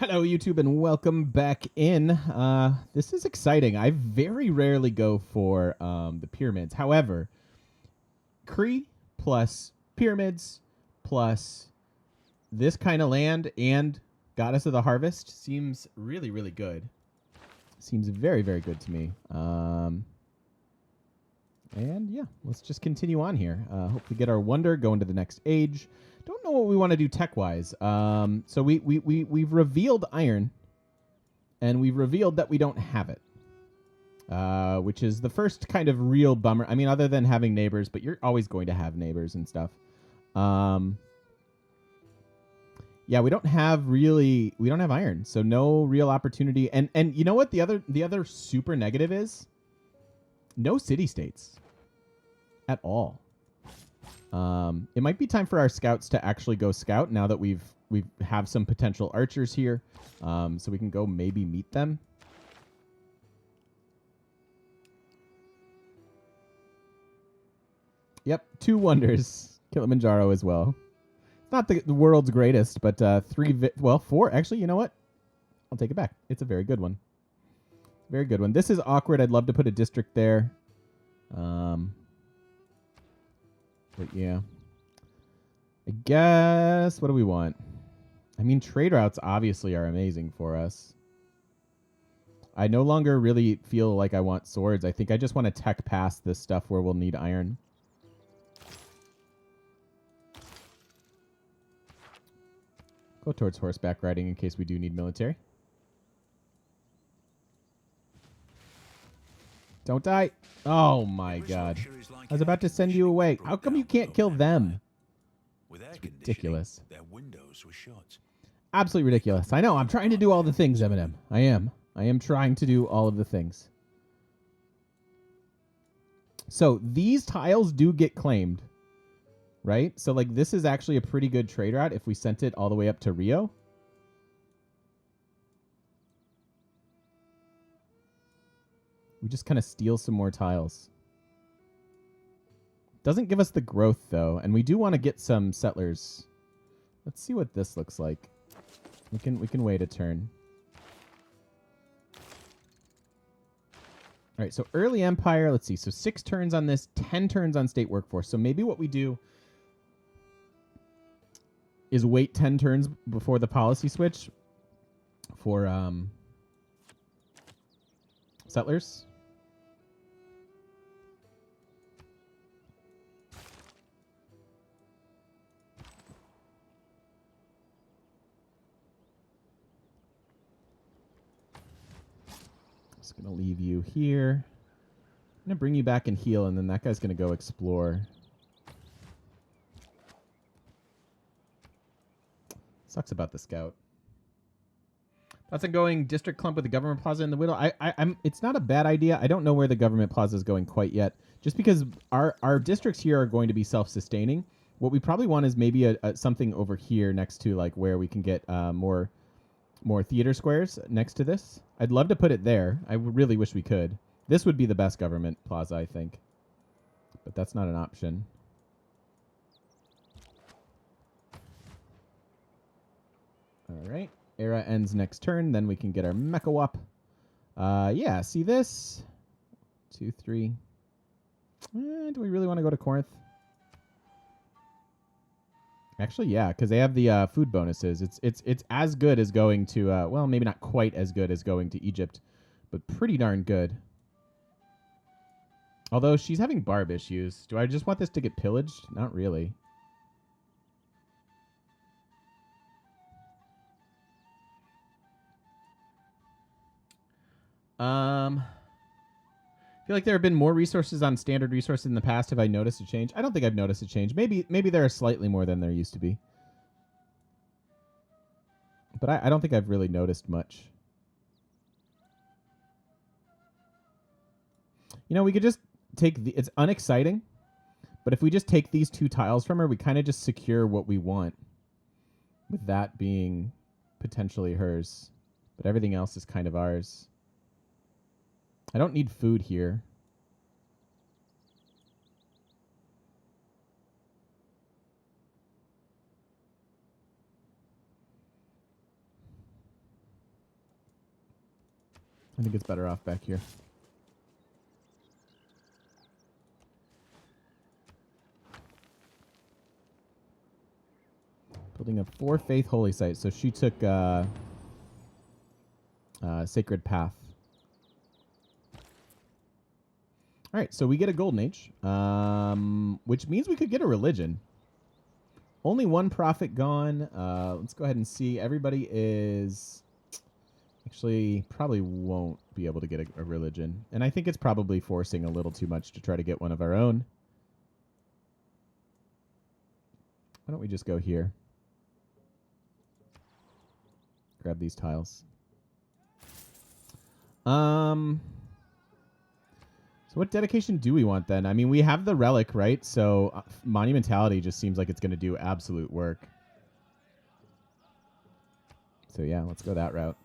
Hello, YouTube, and welcome back in. This is exciting. I very rarely go for the pyramids. However, Cree plus pyramids plus this kind of land and Goddess of the Harvest seems really, really good. Seems very, very good to me. And yeah, let's just continue on here. Hopefully get our wonder, go into the next age. Don't know what we want to do tech-wise. So we've revealed iron, and we've revealed that we don't have it, which is the first kind of real bummer. I mean, other than having neighbors, but you're always going to have neighbors and stuff. Yeah, we don't have iron, so no real opportunity. And you know what the other super negative is? No city-states at all. It might be time for our scouts to actually go scout now that we have some potential archers here, so we can go maybe meet them. Yep, 2 wonders. Kilimanjaro as well. It's not the world's greatest, but 4. Actually, you know what? I'll take it back. It's a very good one. Very good one. This is awkward. I'd love to put a district there. But yeah. I guess, what do we want? I mean, trade routes obviously are amazing for us. I no longer really feel like I want swords. I think I just want to tech past this stuff where we'll need iron. Go towards horseback riding in case we do need military. Don't die. Oh my god. I was about to send you away. How come you can't kill them? It's ridiculous. Absolutely ridiculous. I know. I'm trying to do all the things, Eminem. I am. I am trying to do all of the things. So these tiles do get claimed, right? So like this is actually a pretty good trade route if we sent it all the way up to Rio. We just kind of steal some more tiles. Doesn't give us the growth, though, and we do want to get some settlers. Let's see what this looks like. We can wait a turn. All right, so early empire, let's see. So 6 turns on this, 10 turns on state workforce. So maybe what we do is wait 10 turns before the policy switch for settlers. Just going to leave you here. I'm going to bring you back and heal, and then that guy's going to go explore. Sucks about the scout. That's a going district clump with the government plaza in the middle. It's not a bad idea. I don't know where the government plaza is going quite yet, just because our districts here are going to be self-sustaining. What we probably want is maybe something over here next to like where we can get more theater squares next to this. I'd love to put it there. I really wish we could. This would be the best government plaza, I think, but that's not an option. All right. Era ends next turn, then we can get our mecha wop. Yeah, see this? 2, 3. Do we really want to go to Corinth? Actually, yeah, because they have the food bonuses. It's as good as going to, well, maybe not quite as good as going to Egypt, but pretty darn good. Although she's having barb issues. Do I just want this to get pillaged? Not really. I feel like there have been more resources on standard resources in the past. Have I noticed a change? I don't think I've noticed a change. Maybe there are slightly more than there used to be. But I don't think I've really noticed much. You know, we could just take it's unexciting, but if we just take these 2 tiles from her, we kind of just secure what we want, with that being potentially hers. But everything else is kind of ours. I don't need food here. I think it's better off back here. Building up 4 faith holy sites. So she took Sacred Path. All right, so we get a Golden Age, which means we could get a religion. Only 1 prophet gone. Let's go ahead and see. Everybody is... Actually, probably won't be able to get a religion. And I think it's probably forcing a little too much to try to get one of our own. Why don't we just go here? Grab these tiles. So what dedication do we want then? I mean, we have the relic, right? So monumentality just seems like it's going to do absolute work. So yeah, let's go that route.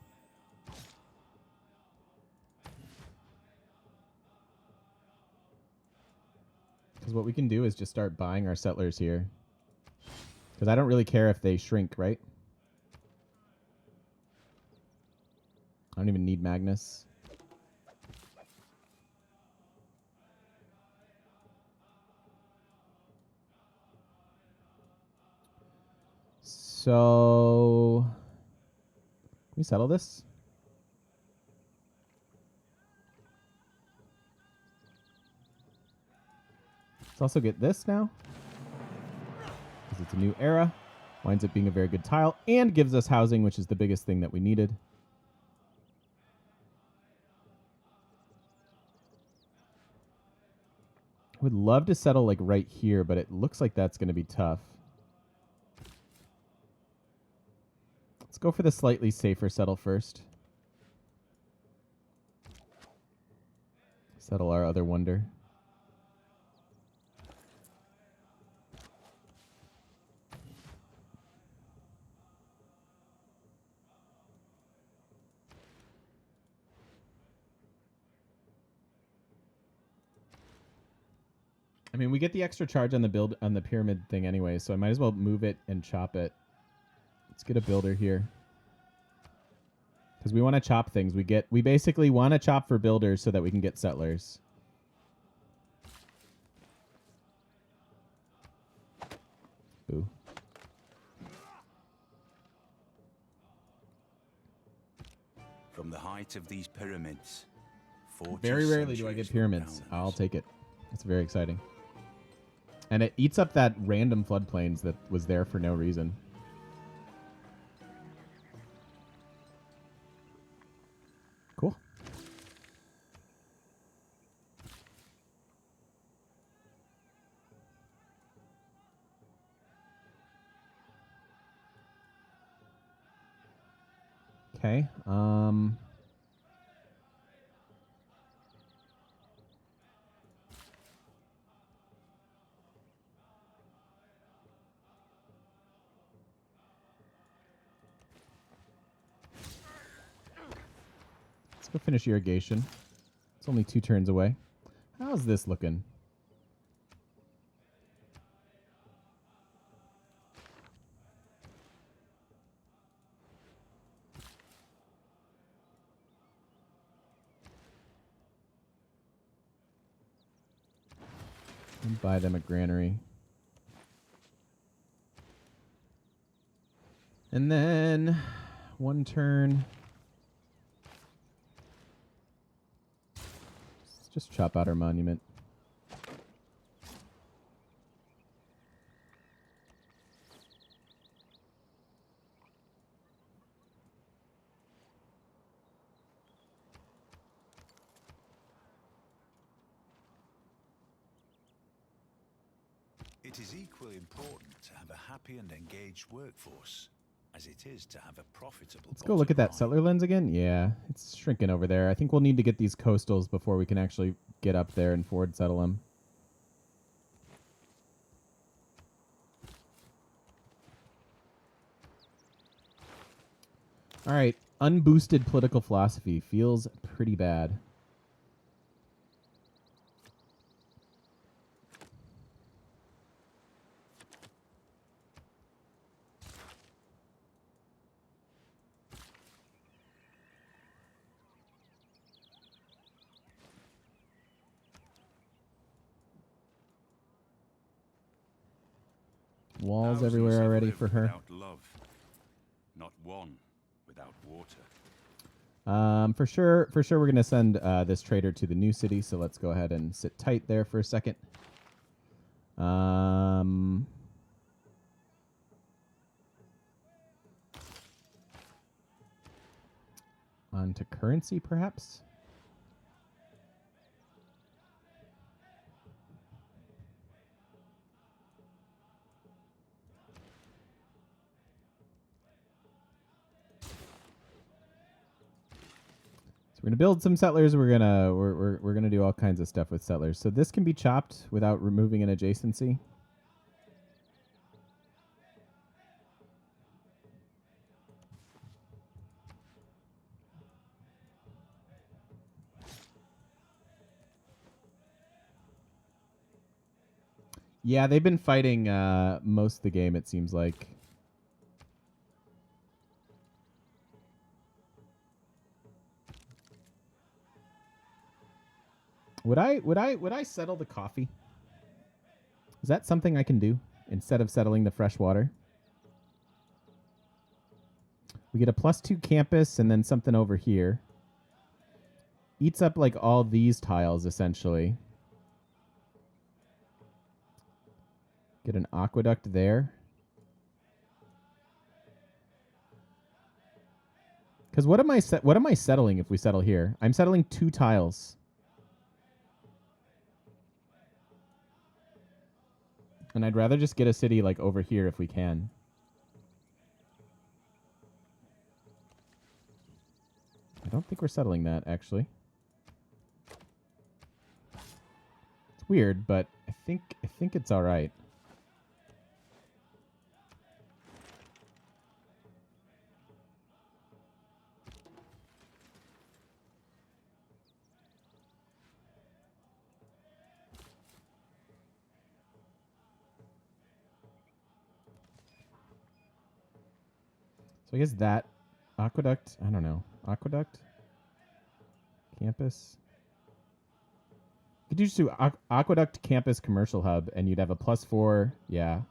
Because what we can do is just start buying our settlers here. Because I don't really care if they shrink, right? I don't even need Magnus. So, can we settle this? Let's also get this now. Because it's a new era. Winds up being a very good tile. And gives us housing, which is the biggest thing that we needed. I would love to settle like right here, but it looks like that's going to be tough. Let's go for the slightly safer settle first. Settle our other wonder. I mean, we get the extra charge on the build on the pyramid thing anyway, so I might as well move it and chop it. Let's get a builder here. Because we want to chop things. We basically want to chop for builders so that we can get settlers. Boo. From the height of these pyramids, very rarely do I get pyramids. I'll take it. It's very exciting. And it eats up that random floodplains that was there for no reason. Cool. Okay. Let's go finish irrigation. It's only 2 turns away. How's this looking? And buy them a granary. And then 1 turn. Let's just chop out our monument. It is equally important to have a happy and engaged workforce as it is to have a profitable. Let's go look at that settler lens again. Yeah, it's shrinking over there. I think we'll need to get these coastals before we can actually get up there and forward settle them. All right, unboosted political philosophy feels pretty bad. walls Thousands everywhere have already lived for her. Without love, not one without water. For sure, we're gonna send this trader to the new city. So let's go ahead and sit tight there for a second. Onto currency, perhaps. So we're gonna build some settlers. We're gonna do all kinds of stuff with settlers. So this can be chopped without removing an adjacency. Yeah, they've been fighting most of the game, it seems like. Would I settle the coffee? Is that something I can do instead of settling the fresh water? We get a +2 campus and then something over here. Eats up like all these tiles essentially. Get an aqueduct there. Because what am I settling if we settle here? I'm settling 2 tiles. And I'd rather just get a city like over here if we can. I don't think we're settling that actually. It's weird, but I think it's all right. So I guess that aqueduct, I don't know. Aqueduct? Campus? Could you just do aqueduct campus commercial hub and you'd have a +4. Yeah.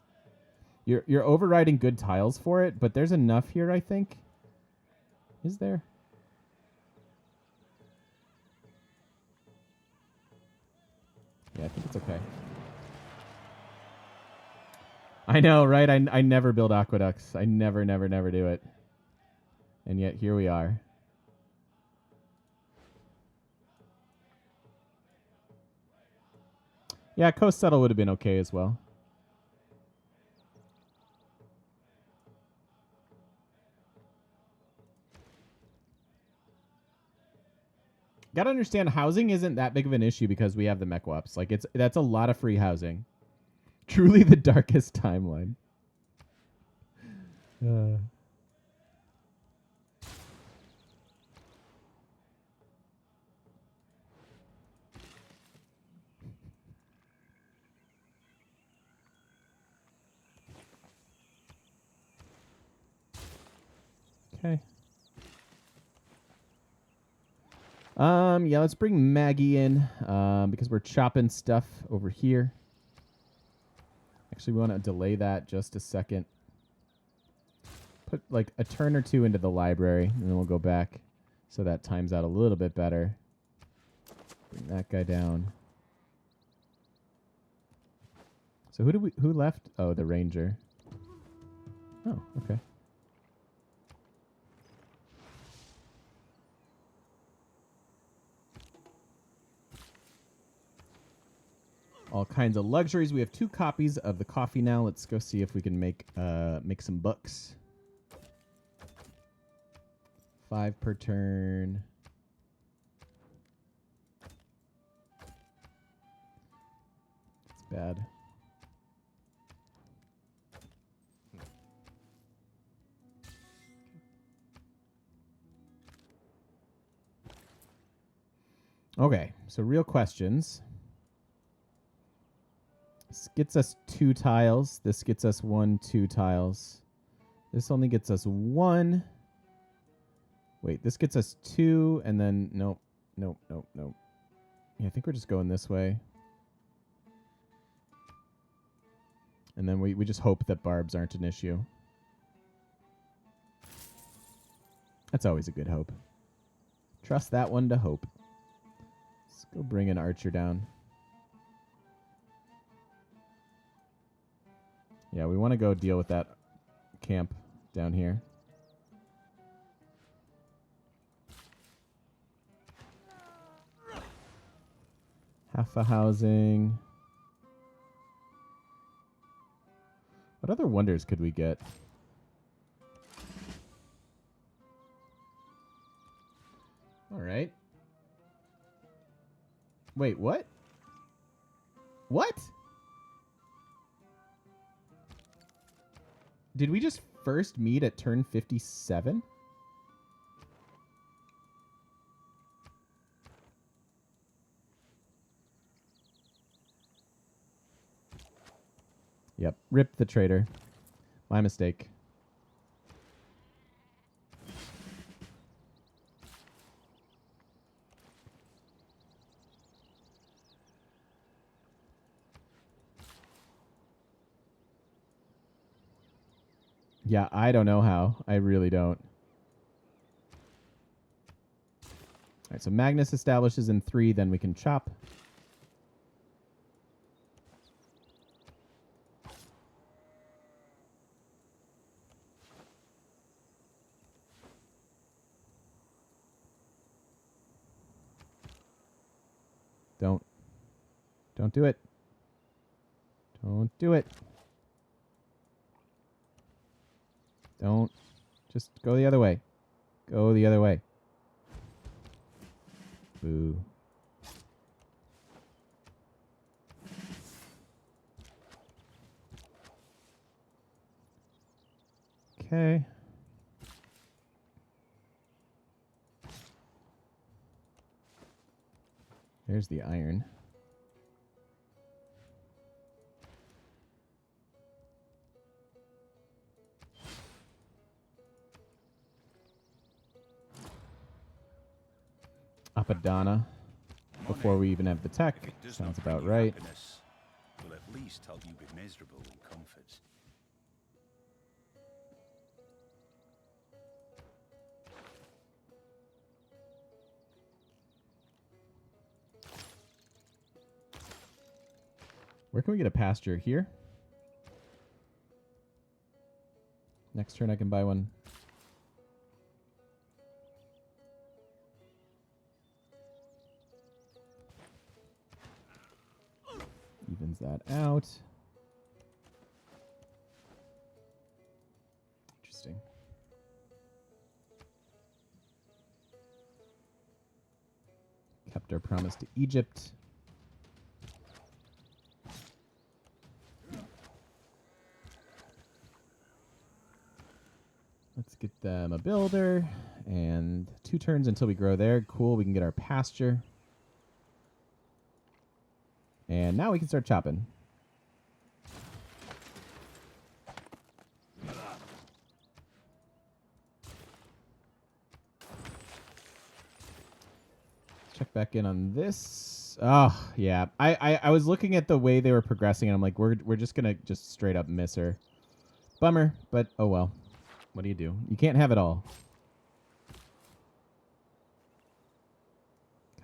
You're overriding good tiles for it, but there's enough here, I think. Is there? Yeah, I think it's okay. I know, right? I never build aqueducts. I never do it. And yet here we are. Yeah, coast settle would have been okay as well. Gotta understand, housing isn't that big of an issue because we have the mech-wops. Like, that's a lot of free housing. Truly the darkest timeline. Okay. Yeah, let's bring Maggie in because we're chopping stuff over here. Actually, we want to delay that just a second. Put like a turn or two into the library, and then we'll go back so that times out a little bit better. Bring that guy down. So who left? Oh, the ranger. Oh, okay. All kinds of luxuries. We have 2 copies of the coffee now. Let's go see if we can make some bucks. 5 per turn. It's bad. Okay, so real questions. This gets us 2 tiles. This gets us 1, 2 tiles. This only gets us 1. Wait, this gets us 2, and then nope. Yeah, I think we're just going this way. And then we just hope that barbs aren't an issue. That's always a good hope. Trust that one to hope. Let's go bring an archer down. Yeah, we want to go deal with that camp down here. Half a housing. What other wonders could we get? All right. Wait, what? What? Did we just first meet at turn 57? Yep, rip the traitor. My mistake. Yeah, I don't know how. I really don't. All right, so Magnus establishes in 3, then we can chop. Don't do it. Don't do it. Don't. Just go the other way. Go the other way. Boo. Okay. There's the iron. Apadana. Before we even have the tech. Sounds about right. Will at least help you be miserable in comfort. Where can we get a pasture? Here? Next turn I can buy one. Evens that out. Interesting. Kept our promise to Egypt. Let's get them a builder. And 2 turns until we grow there. Cool, we can get our pasture. And now we can start chopping. Check back in on this. Oh, yeah. I was looking at the way they were progressing, and I'm like, we're just going to just straight up miss her. Bummer, but oh well. What do? You can't have it all.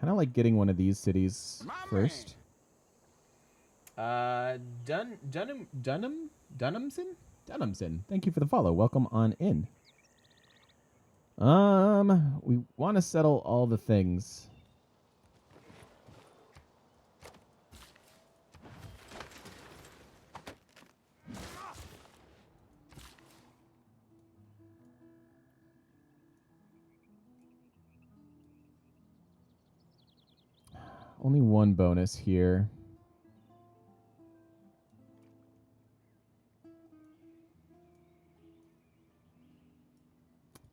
Kind of like getting one of these cities first. Dunhamson? Thank you for the follow. Welcome on in. We want to settle all the things. Only one bonus here.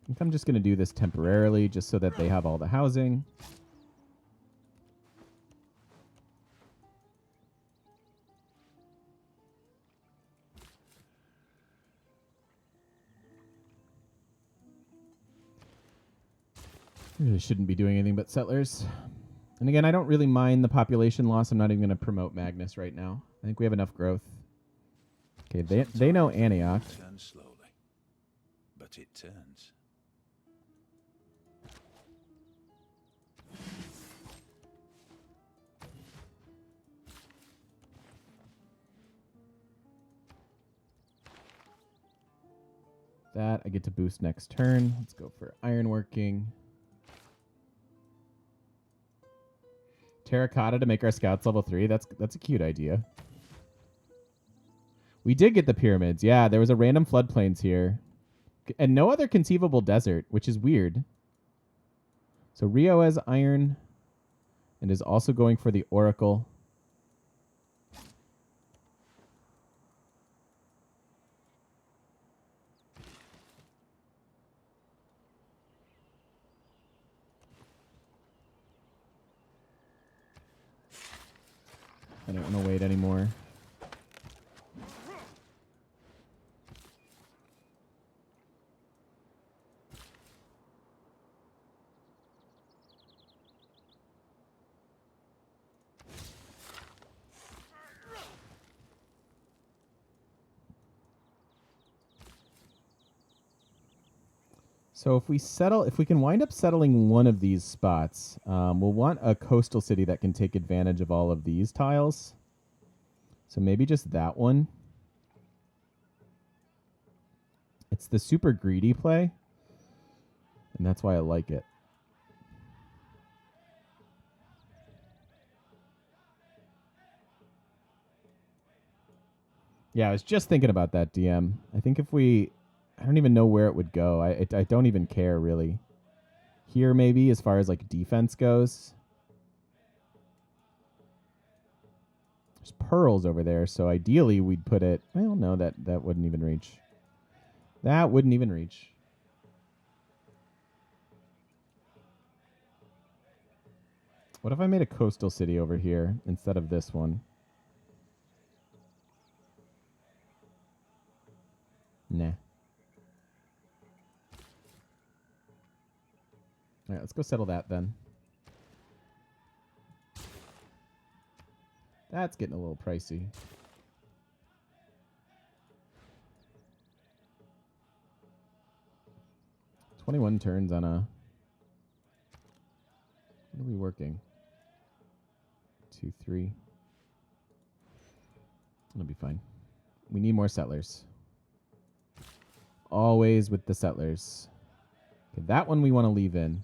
I think I'm just going to do this temporarily just so that they have all the housing. Really shouldn't be doing anything but settlers. And again, I don't really mind the population loss. I'm not even going to promote Magnus right now. I think we have enough growth. Okay, they know Antioch. Turns slowly, but it turns. That I get to boost next turn. Let's go for ironworking. Terracotta to make our scouts level 3. That's a cute idea. We did get the pyramids. Yeah, there was a random floodplains here. And no other conceivable desert, which is weird. So Rio has iron and is also going for the Oracle. I don't want to wait anymore. So if we can wind up settling one of these spots, we'll want a coastal city that can take advantage of all of these tiles. So maybe just that one. It's the super greedy play, and that's why I like it. Yeah, I was just thinking about that, DM. I think if we... I don't even know where it would go. I don't even care, really. Here, maybe, as far as, like, defense goes. There's pearls over there, so ideally we'd put it... Well, no, that wouldn't even reach. That wouldn't even reach. What if I made a coastal city over here instead of this one? Nah. All right, let's go settle that then. That's getting a little pricey. $21 turns on a... What are we working? 2, 3. It'll be fine. We need more settlers. Always with the settlers. Okay, that one we want to leave in.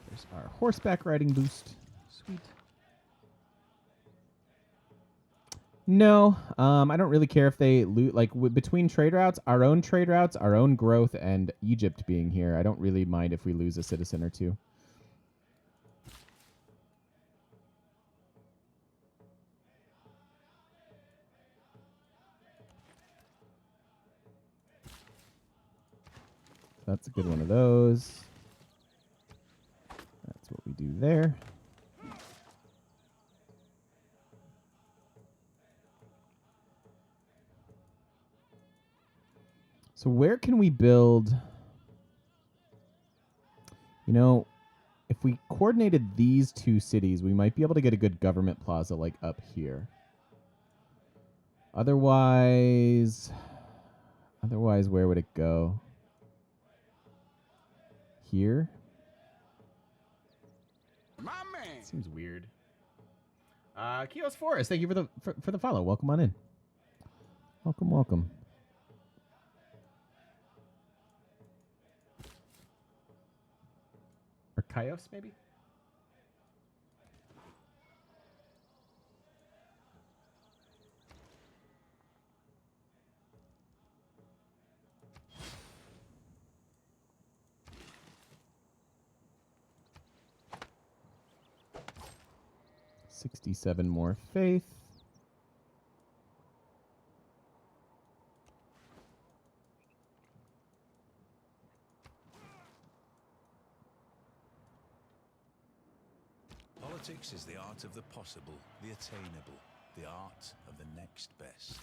There's our horseback riding boost. Sweet. No, I don't really care if they loot. Like, between trade routes, our own growth, and Egypt being here, I don't really mind if we lose a citizen or two. That's a good one of those. That's what we do there. So where can we build? You know, if we coordinated these two cities, we might be able to get a good government plaza like up here. Otherwise, where would it go? Here? My man. Seems weird. Kios Forest, thank you for the follow. Welcome on in. Welcome, welcome. Or Kios, maybe? $67 more faith. Politics is the art of the possible, the attainable, the art of the next best.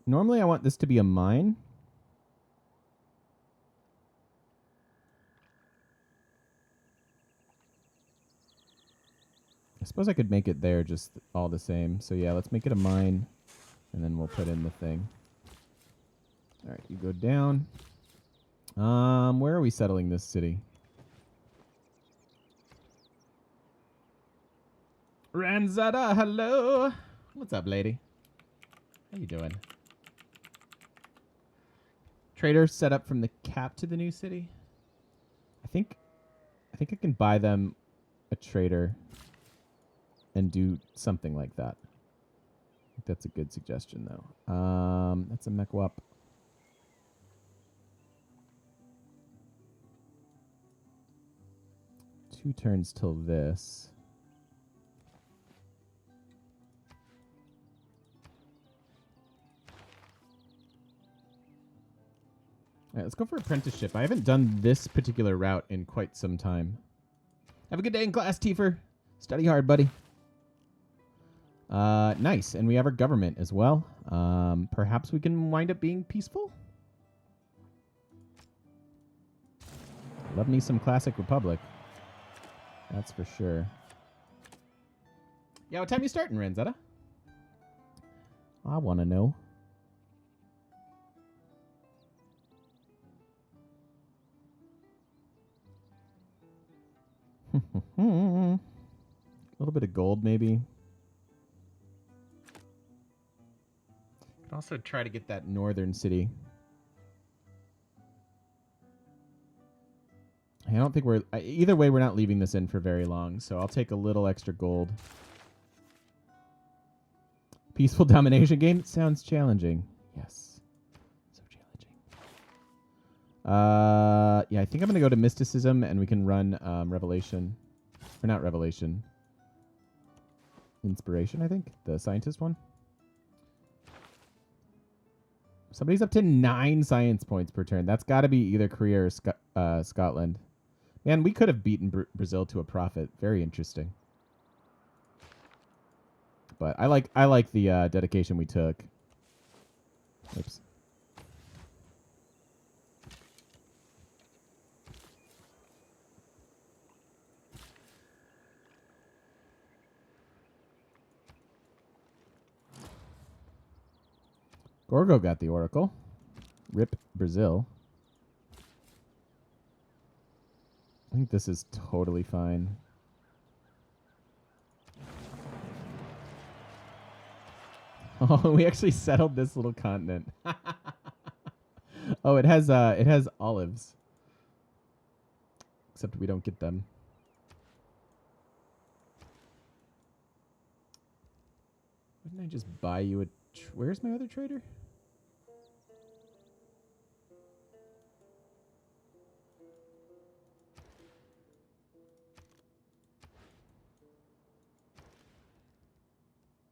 Normally I want this to be a mine. I suppose I could make it there just all the same. So yeah, let's make it a mine, and then we'll put in the thing. All right, you go down. Where are we settling this city? Ranzada, hello. What's up, lady? How you doing? Trader set up from the cap to the new city. I think I can buy them a trader and do something like that. I think that's a good suggestion, though. That's a mechwap. 2 turns till this. All right, let's go for apprenticeship. I haven't done this particular route in quite some time. Have a good day in class, Tifer. Study hard, buddy. Nice. And we have our government as well. Perhaps we can wind up being peaceful? Love me some classic Republic. That's for sure. Yeah, what time you starting, Renzetta? I want to know. A little bit of gold, maybe. Could also try to get that northern city. I don't think we're... Either way, we're not leaving this in for very long, so I'll take a little extra gold. Peaceful domination game? It sounds challenging. Yes. So challenging. Yeah, I think I'm going to go to mysticism, and we can run revelation. Or not revelation. Inspiration, I think. The scientist one. Somebody's up to 9 science points per turn. That's got to be either Korea or Scotland. Man, we could have beaten Brazil to a profit. Very interesting. But I like the dedication we took. Oops. Gorgo got the Oracle. Rip Brazil. I think this is totally fine. Oh, we actually settled this little continent. Oh, it has olives. Except we don't get them. Wouldn't I just buy you a... Where's my other trader?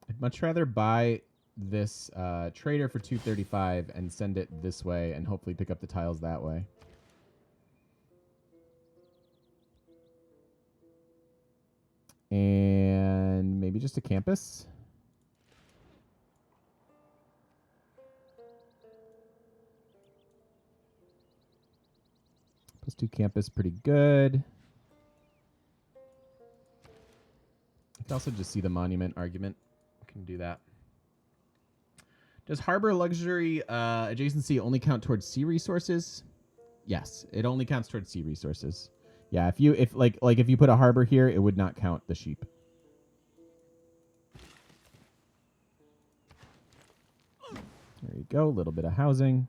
I'd much rather buy this trader for 235 and send it this way and hopefully pick up the tiles that way. And maybe just a campus. +2 campus, pretty good. I can also just see the monument argument. Can do that. Does harbor luxury adjacency only count towards sea resources? Yes, it only counts towards sea resources. Yeah, if you put a harbor here, it would not count the sheep. There you go, a little bit of housing.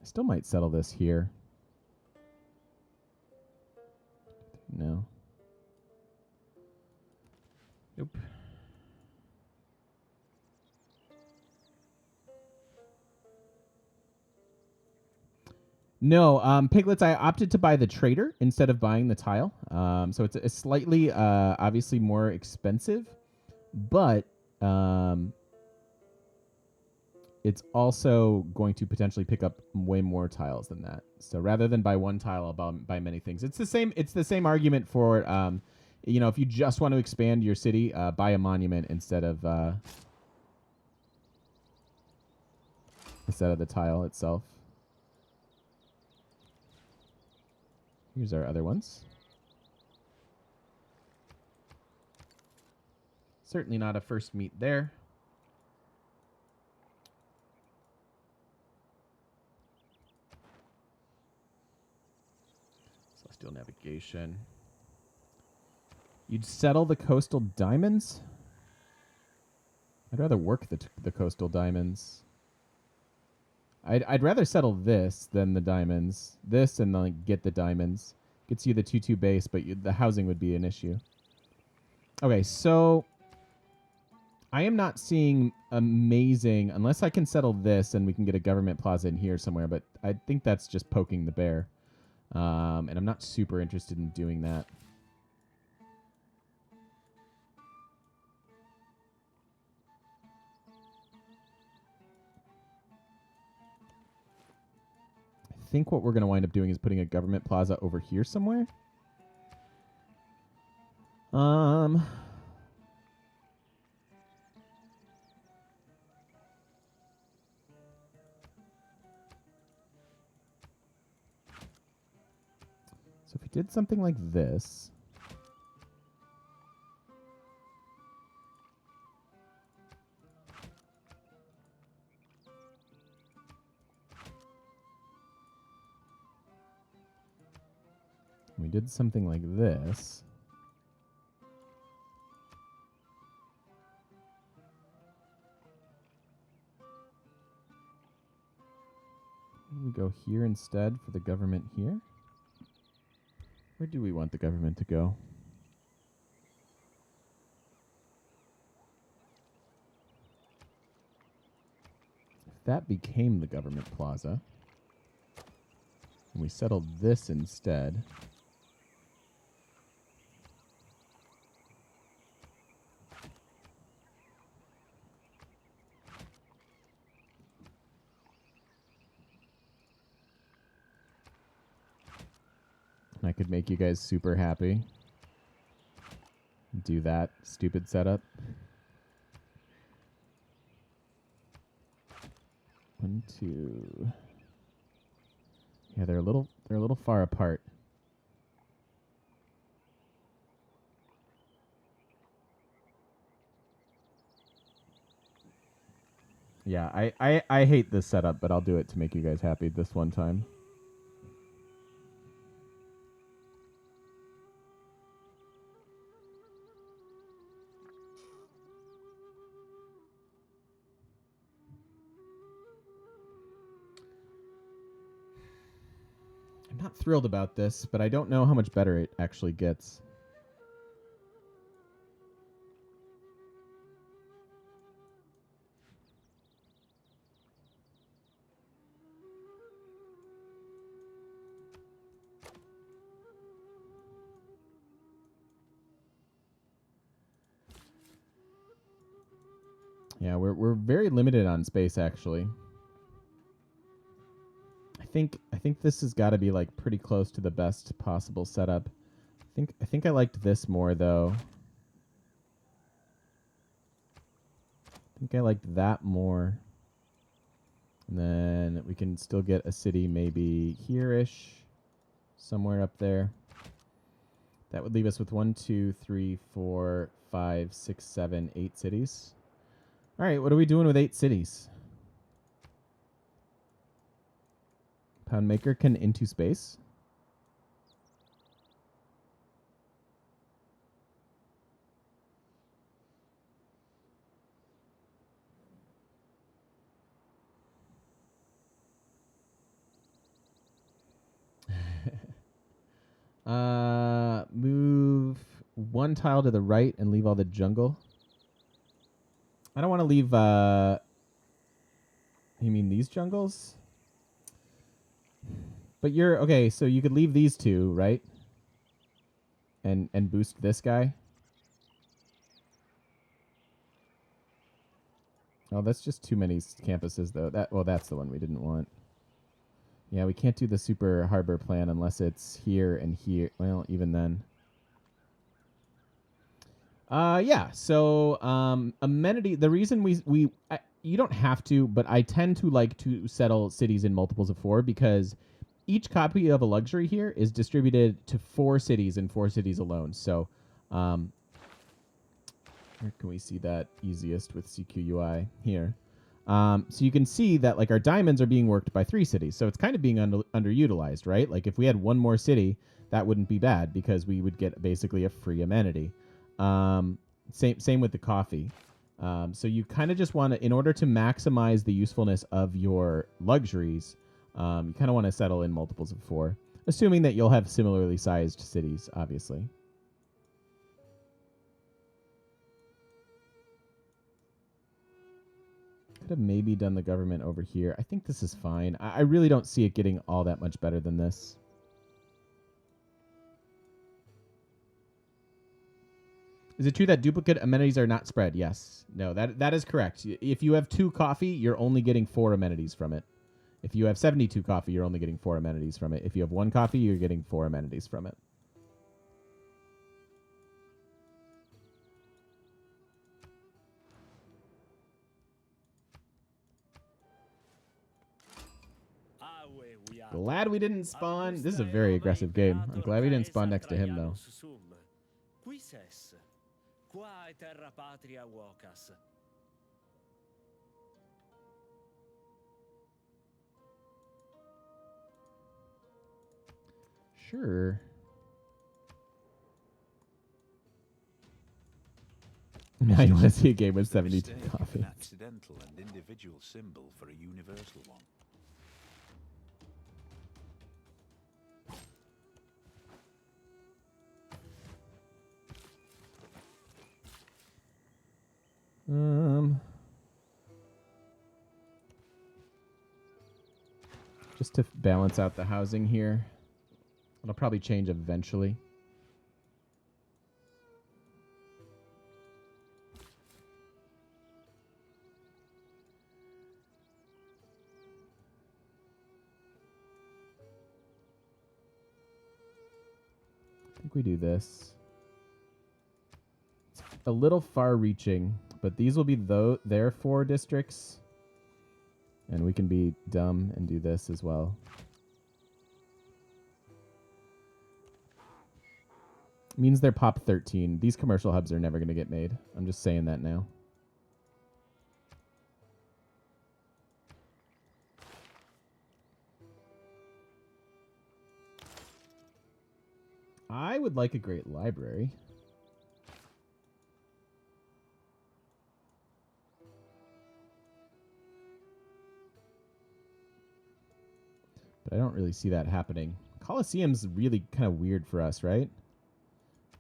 Still might settle this here. No. Nope. No, piglets. I opted to buy the trader instead of buying the tile. So it's a slightly, obviously more expensive, but it's also going to potentially pick up way more tiles than that. So rather than buy one tile, I'll buy many things. It's the same. It's the same argument for, if you just want to expand your city, buy a monument instead of the tile itself. Here's our other ones. Certainly not a first meet there. Celestial navigation. You'd settle the coastal diamonds? I'd rather work the coastal diamonds. I'd rather settle this than the diamonds. This and like get the diamonds. Gets you the 2-2 base, but the housing would be an issue. Okay, so I am not seeing amazing unless I can settle this and we can get a government plaza in here somewhere, but I think that's just poking the bear. And I'm not super interested in doing that. I think what we're going to wind up doing is putting a government plaza over here somewhere. So if we did something like this. We did something like this. We go here instead for the government here. Where do we want the government to go? If that became the government plaza, and we settled this instead. I could make you guys super happy. Do that stupid setup. 1, 2. Yeah, they're a little far apart. Yeah, I hate this setup, but I'll do it to make you guys happy this one time. I'm not thrilled about this, but I don't know how much better it actually gets. Yeah, we're very limited on space actually. I think this has got to be like pretty close to the best possible setup. I think I liked this more though. I think I liked that more. And then we can still get a city maybe here-ish, somewhere up there. That would leave us with 1, 2, 3, 4, 5, 6, 7, 8 cities. All right, what are we doing with 8 cities? Poundmaker can into space. Move 1 tile to the right and leave all the jungle. I don't want to leave, you mean these jungles? But you're okay, so you could leave these two, right? And boost this guy. Oh, that's just too many campuses though. That's the one we didn't want. Yeah, we can't do the super harbor plan unless it's here and here. Well, even then. Yeah. So, amenity. The reason you don't have to, but I tend to like to settle cities in multiples of 4 because each copy of a luxury here is distributed to 4 cities and 4 cities alone. So, where can we see that easiest with CQUI here? So you can see that like our diamonds are being worked by 3 cities, so it's kind of being underutilized, right? Like if we had one more city, that wouldn't be bad because we would get basically a free amenity. Same with the coffee. So you kind of just want to, in order to maximize the usefulness of your luxuries, you kind of want to settle in multiples of 4, assuming that you'll have similarly sized cities, obviously. Could have maybe done the government over here. I think this is fine. I really don't see it getting all that much better than this. Is it true that duplicate amenities are not spread? Yes. No, that is correct. If you have 2 coffee, you're only getting 4 amenities from it. If you have 72 coffee, you're only getting 4 amenities from it. If you have 1 coffee, you're getting 4 amenities from it. Glad we didn't spawn. This is a very aggressive game. I'm glad we didn't spawn next to him, though. Sure. Now you want to see a game with 72 coffee. An accidental and individual symbol for a universal one. Just to balance out the housing here. It'll probably change eventually. I think we do this. It's a little far-reaching, but these will be their 4 districts. And we can be dumb and do this as well. Means they're pop 13. These commercial hubs are never going to get made. I'm just saying that now. I would like a great library. But I don't really see that happening. Colosseum's really kind of weird for us, right?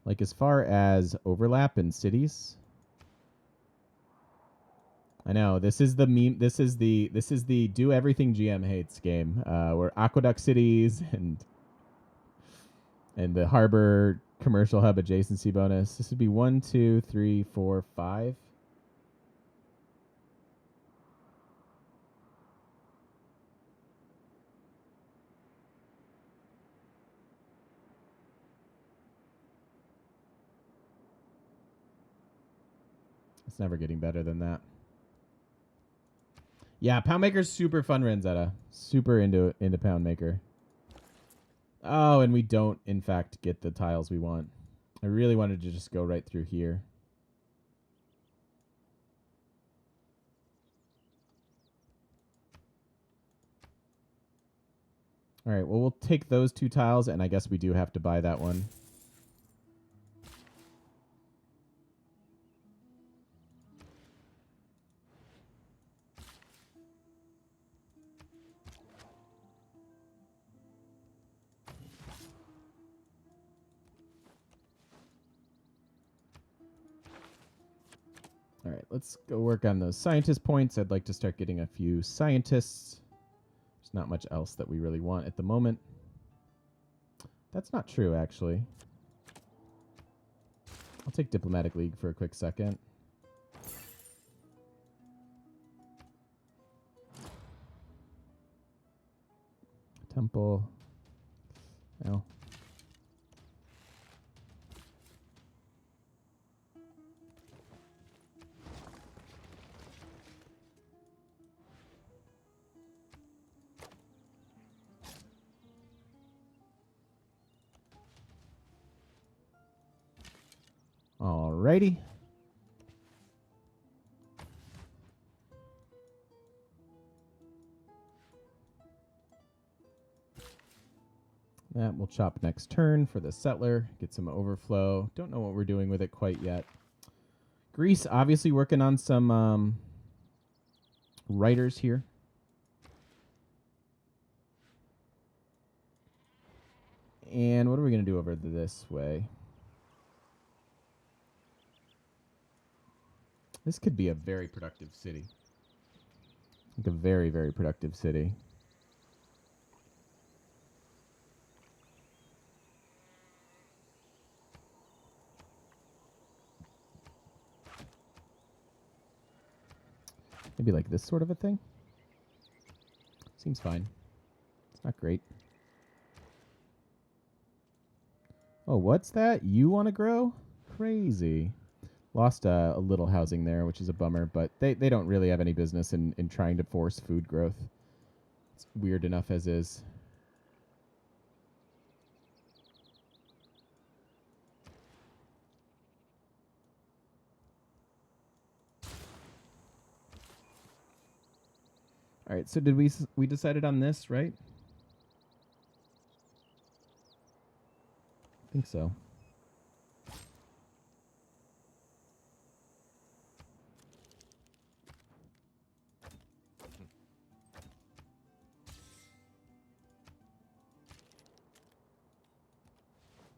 Like as far as overlap in cities. I know this is the meme. This is the do everything GM hates game. Where aqueduct cities and the harbor commercial hub adjacency bonus. This would be 1, 2, 3, 4, 5. It's never getting better than that. Yeah, Poundmaker's super fun, Renzetta. Super into Poundmaker. Oh, and we don't, in fact, get the tiles we want. I really wanted to just go right through here. All right, well, we'll take those 2 tiles, and I guess we do have to buy that one. All right, let's go work on those scientist points. I'd like to start getting a few scientists. There's not much else that we really want at the moment. That's not true, actually. I'll take Diplomatic League for a quick second. Temple. No. Alrighty. That we'll chop next turn for the settler. Get some overflow. Don't know what we're doing with it quite yet. Greece obviously working on some writers here. And what are we going to do over this way? This could be a very productive city. Like a very, very productive city. Maybe like this sort of a thing. Seems fine. It's not great. Oh, what's that? You want to grow? Crazy. Lost a little housing there, which is a bummer, but they don't really have any business in trying to force food growth. It's weird enough as is. All right, so did we decided on this, right? I think so.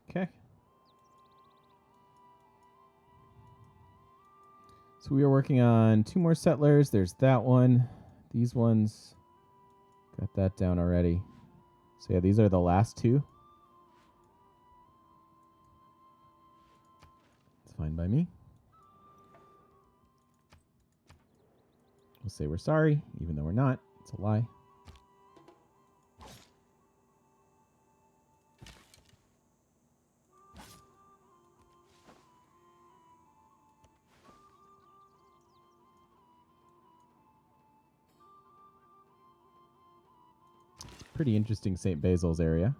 Okay. So we are working on 2 more settlers. There's that one. These ones, got that down already. So yeah, these are the last 2. It's fine by me. We'll say we're sorry, even though we're not. It's a lie. Pretty interesting St. Basil's area.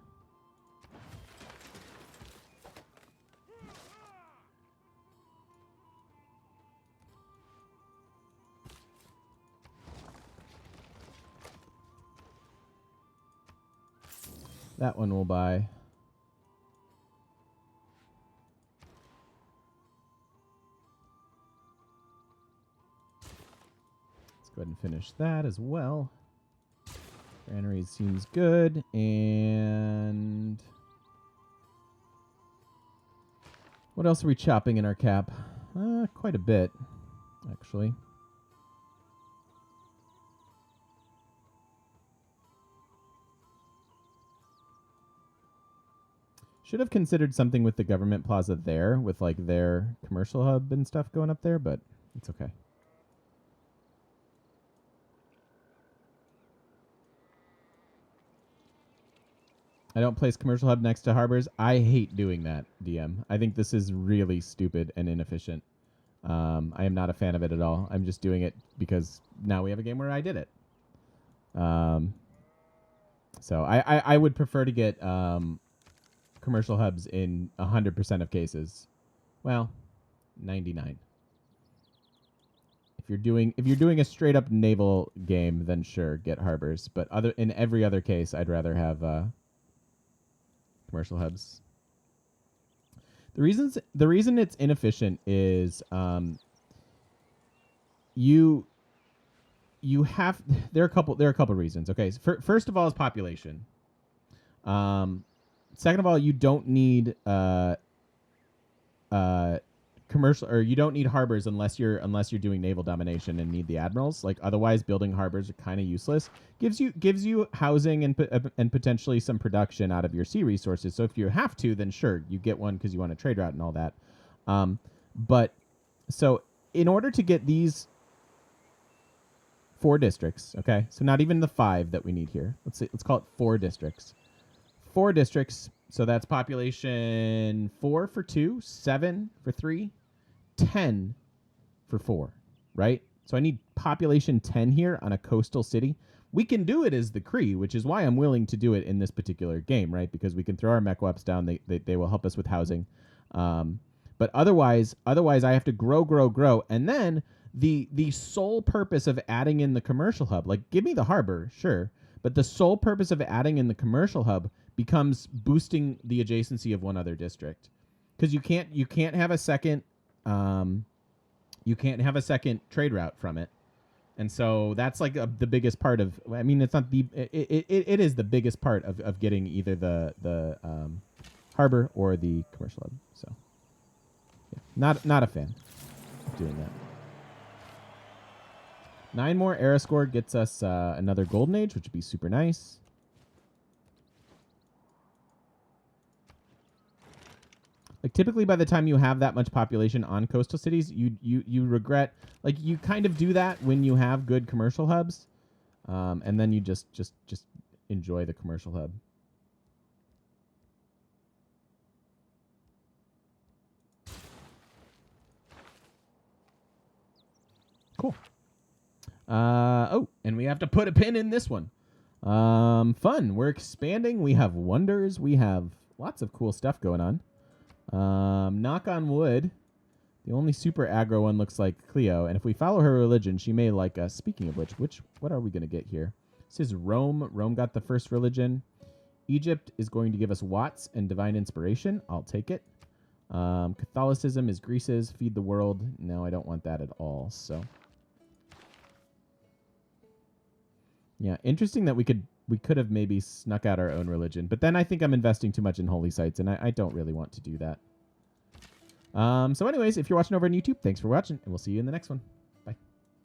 That one we'll buy. Let's go ahead and finish that as well. Granary seems good, and what else are we chopping in our cap? Quite a bit, actually. Should have considered something with the government plaza there, with like their commercial hub and stuff going up there, but it's okay. I don't place commercial hub next to harbors. I hate doing that, DM. I think this is really stupid and inefficient. I am not a fan of it at all. I'm just doing it because now we have a game where I did it. So I would prefer to get commercial hubs in 100% of cases. Well, 99. If you're doing a straight up naval game, then sure, get harbors. But in every other case, I'd rather have commercial hubs. The reason it's inefficient is you have there are a couple reasons. Okay, so first of all is population. Second of all, you don't need commercial, or you don't need harbors unless you're doing naval domination and need the admirals. Like otherwise, building harbors are kind of useless. Gives you housing and potentially some production out of your sea resources. So if you have to, then sure, you get one because you want a trade route and all that. But so in order to get these 4 districts, okay, so not even the 5 that we need here. Let's call it 4 districts. 4 districts. So that's population 4 for 2, 7 for 3, 10 for 4, right? So I need population 10 here on a coastal city. We can do it as the Cree, which is why I'm willing to do it in this particular game, right? Because we can throw our mech weps down. They will help us with housing. But otherwise I have to grow. And then the sole purpose of adding in the commercial hub, like give me the harbor, sure. But the sole purpose of adding in the commercial hub becomes boosting the adjacency of one other district. Because you can't have a second trade route from it. And so that's like the biggest part of, I mean, it's not the, it is the biggest part of getting either the harbor or the commercial hub. So yeah, not a fan of doing that. 9 more era score gets us another golden age, which would be super nice. Like typically by the time you have that much population on coastal cities, you regret, like you kind of do that when you have good commercial hubs. And then you just enjoy the commercial hub. Cool. Oh, and we have to put a pin in this one. Fun. We're expanding. We have wonders. We have lots of cool stuff going on. Knock on wood. The only super aggro one looks like Cleo, and if we follow her religion, she may like us. Speaking of which, what are we going to get here? This is Rome. Rome got the first religion. Egypt is going to give us Watts and divine inspiration. I'll take it. Catholicism is Greece's. Feed the world. No, I don't want that at all. So, yeah, interesting that we could have maybe snuck out our own religion, but then I think I'm investing too much in holy sites, and I don't really want to do that. So anyways, if you're watching over on YouTube, thanks for watching, and we'll see you in the next one.